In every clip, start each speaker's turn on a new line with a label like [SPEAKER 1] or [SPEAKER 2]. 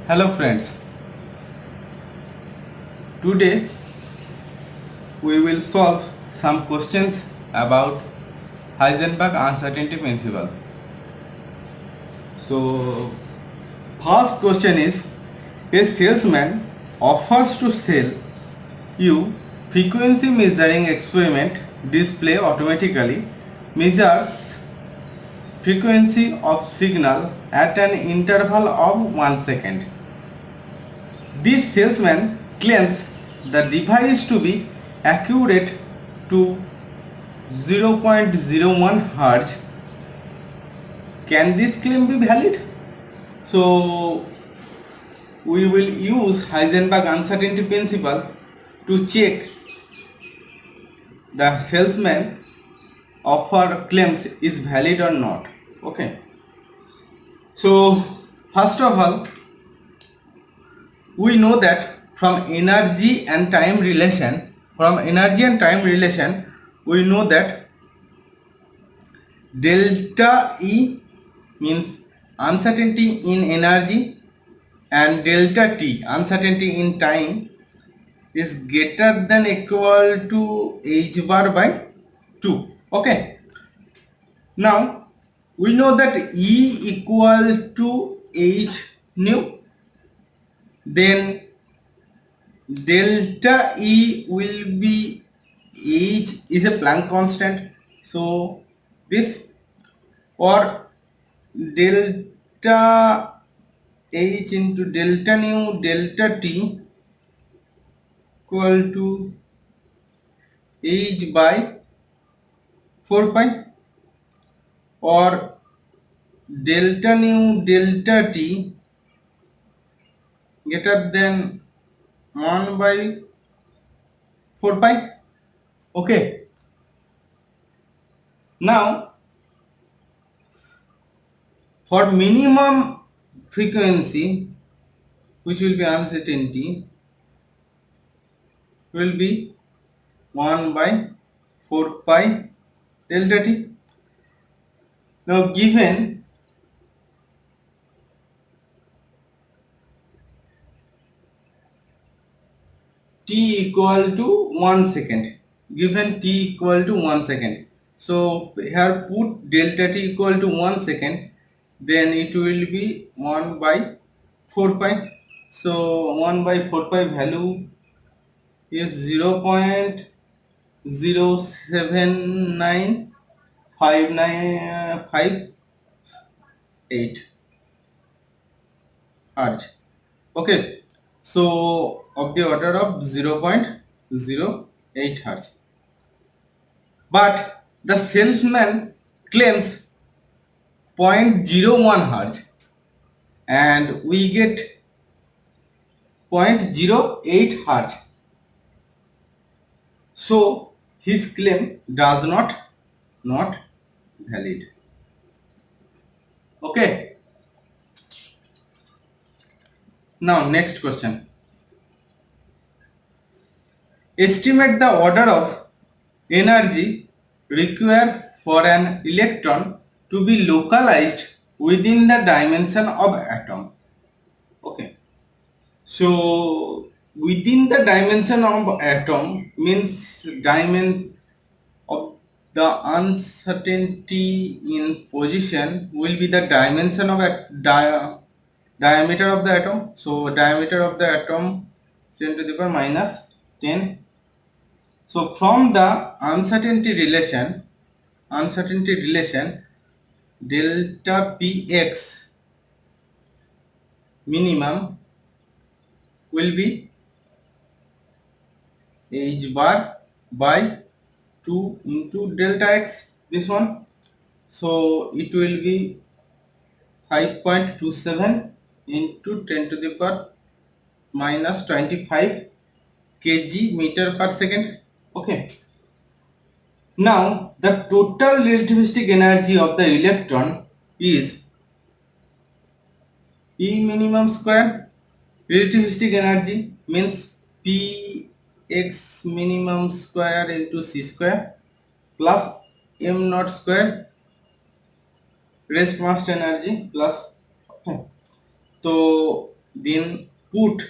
[SPEAKER 1] Hello friends, today we will solve some questions about Heisenberg uncertainty principle. So first question is, a salesman offers to sell you frequency measuring experiment display automatically measures frequency of signal at an interval of 1 second. This salesman claims the device to be accurate to 0.01 Hz. Can this claim be valid? So we will use Heisenberg uncertainty principle to check the salesman offer claims is valid or not. Okay. So first of all, we know that from energy and time relation, we know that delta E means uncertainty in energy and delta T uncertainty in time is greater than equal to h bar by 2. Okay. Now we know that E equal to h nu, then delta E will be h is a Planck constant, so this, or delta h into delta nu delta t equal to h by 4 pi, or delta nu delta t greater than 1 by 4 pi. Okay. Now for minimum frequency, which will be uncertainty, will be 1 by 4 pi delta t. Now given t equal to 1 second, so here put delta t equal to 1 second, then it will be 1 by 4 pi. So 1 by 4 pi value is 0.0795958 Hertz. Okay, so of the order of 0.08 Hertz. But the salesman claims 0.01 Hertz and we get 0.08 Hertz. So his claim does not valid. Okay. Now next question. Estimate the order of energy required for an electron to be localized within the dimension of atom. Okay. So within the dimension of atom means dimension of the uncertainty in position will be the dimension of a diameter of the atom. So diameter of the atom 10 to the power minus 10. So from the uncertainty relation delta px minimum will be h bar by 2 into delta x, this one. So it will be 5.27 into 10 to the power minus 25 kg meter per second. Okay. Now the total relativistic energy of the electron is E minimum square. Relativistic energy means Px minimum square into c square plus m naught square rest mass energy plus. Okay. So then put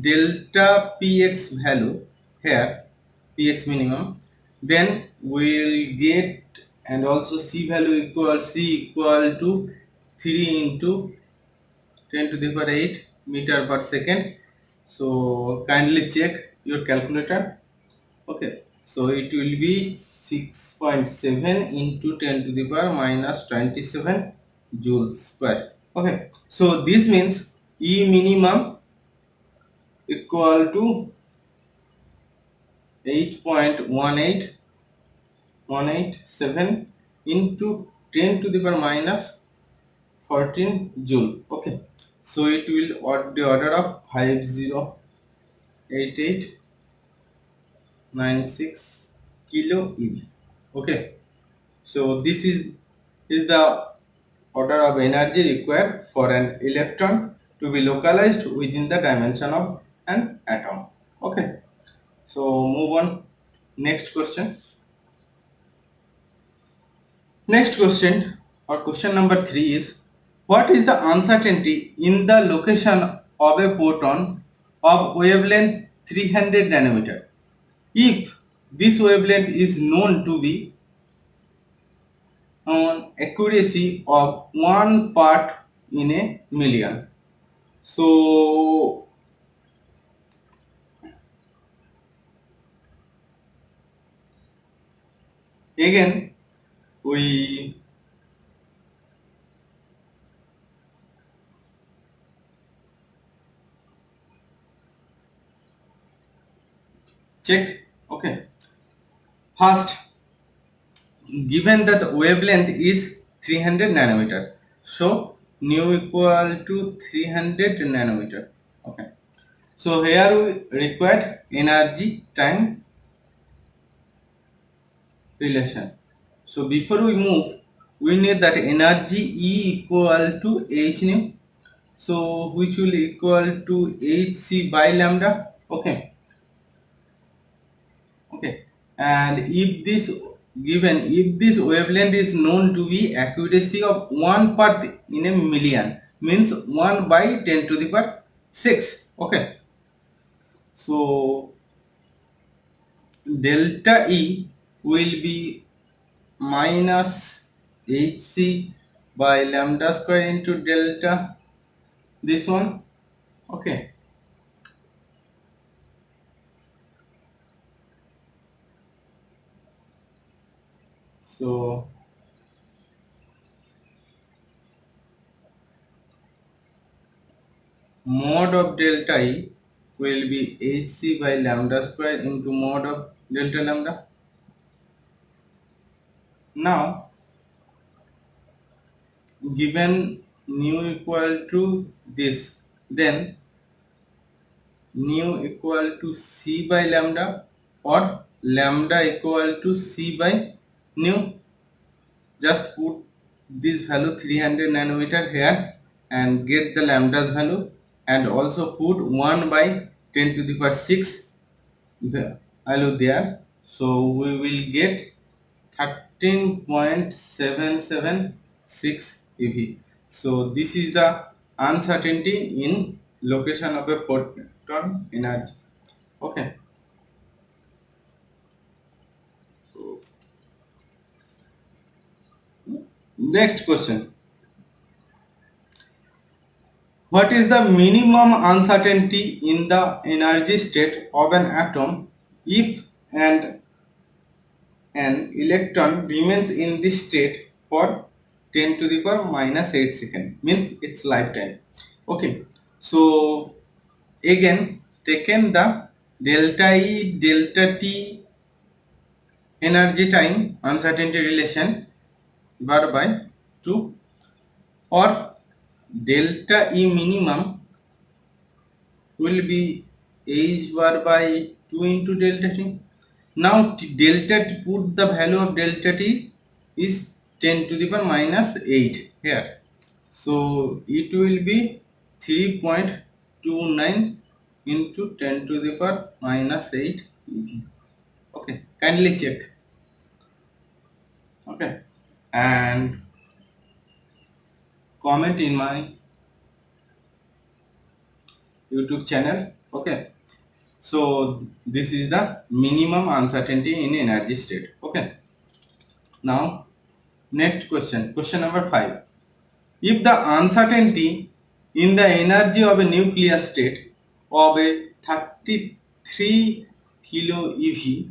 [SPEAKER 1] delta px value here, px minimum, then we'll get, and also c value equal to 3 into 10 to the power 8 meter per second. So kindly check your calculator. Okay, so it will be 6.7 into 10 to the power minus 27 joule square. Okay, so this means E minimum equal to 8.18187 into 10 to the power minus 14 joule. Okay, so it will the order of 508896 kilo ev. Okay, so this is the order of energy required for an electron to be localized within the dimension of an atom. Okay, so move on. Next question. Next question, or question number 3 is, what is the uncertainty in the location of a proton of wavelength 300 nanometer if this wavelength is known to be on accuracy of 1 part in a million? So again we check. Okay, first, given that the wavelength is 300 nanometer, so nu equal to 300 nanometer. Okay, so here we require energy time relation. So before we move, we need that energy E equal to h nu, so which will equal to hc by lambda. Okay, okay, and if this wavelength is known to be accuracy of 1 part in a million, means 1 by 10 to the power 6. Okay, so delta E will be minus hc by lambda square into delta this one. Okay, so mod of delta E will be hc by lambda square into mod of delta lambda. Now given nu equal to this, then nu equal to c by lambda or lambda equal to c by nu. Just put this value 300 nanometer here and get the lambda's value, and also put 1 by 10 to the power 6 value there. So we will get 13.776 eV. So this is the uncertainty in location of a photon energy. Okay, so next question, what is the minimum uncertainty in the energy state of an atom if an electron remains in this state for 10 to the power minus 8 second, means its lifetime? Okay, so again taken the delta E delta T energy time uncertainty relation bar by 2, or delta E minimum will be h bar by 2 into delta T. Now delta T, put the value of delta T is 10 to the power minus 8 here, so it will be 3.29 into 10 to the power minus 8 eV. Okay, kindly check. Okay, and comment in my YouTube channel. Okay, so this is the minimum uncertainty in energy state. Okay, now next question, question number 5. If the uncertainty in the energy of a nuclear state of a 33 kilo eV,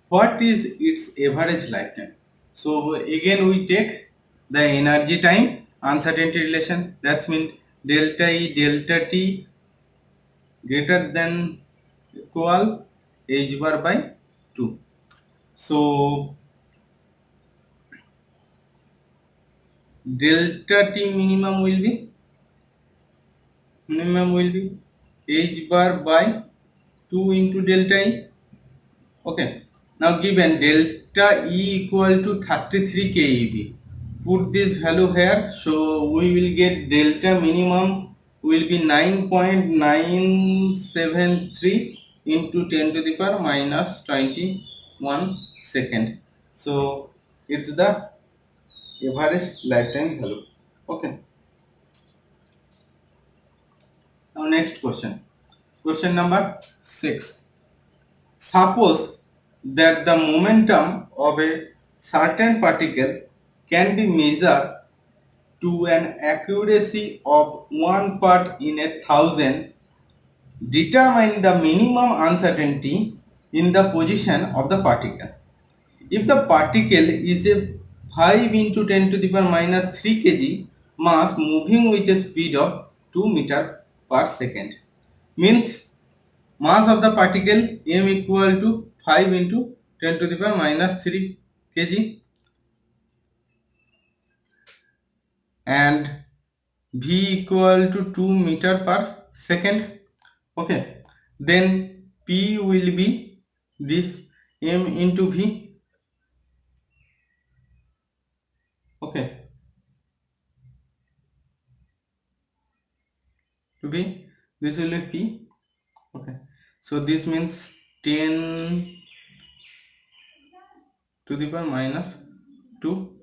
[SPEAKER 1] what is its average lifetime? So again we take the energy time uncertainty relation, that means delta E delta T greater than equal h bar by 2. So delta T minimum will be h bar by 2 into delta E. Okay. Now given delta E equal to 33 keV. Put this value here. So we will get delta minimum will be 9.973 into 10 to the power minus 21 second. So it's the average lifetime value. Okay. Now next question. Question number 6. Suppose that the momentum of a certain particle can be measured to an accuracy of 1 part in 1,000. Determine the minimum uncertainty in the position of the particle. If the particle is a 5 into 10 to the power minus 3 kg mass moving with a speed of 2 meter per second, means mass of the particle m equal to 5 into 10 to the power minus 3 kg and v equal to 2 meter per second. Okay, then p will be this m into v. Okay, to be this will be p. Okay, so this means 10 to the power minus 2,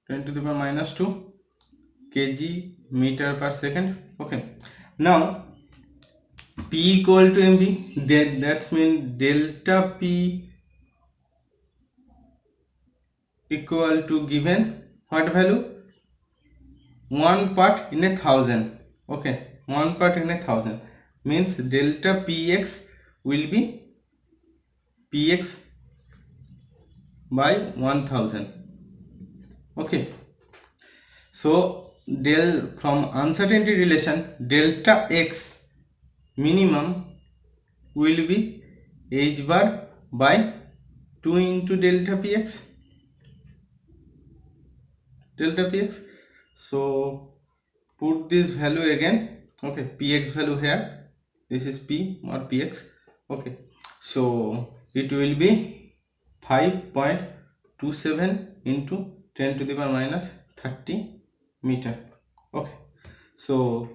[SPEAKER 1] 10 to the power minus 2 kg meter per second. Okay, now p equal to mv, then that means delta p equal to given what value, 1 part in 1,000. Okay, 1 part in 1,000 means delta px will be px by 1,000. Okay, so from uncertainty relation delta x minimum will be h bar by 2 into delta px. So put this value again. Okay, px value here, this is p or px. Okay, so it will be 5.27 into 10 to the power minus 30 meter. Okay, so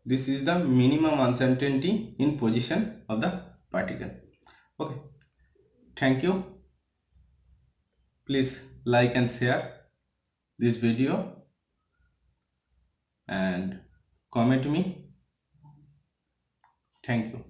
[SPEAKER 1] this is the minimum uncertainty in position of the particle. Okay, thank you. Please like and share this video and comment me. Thank you.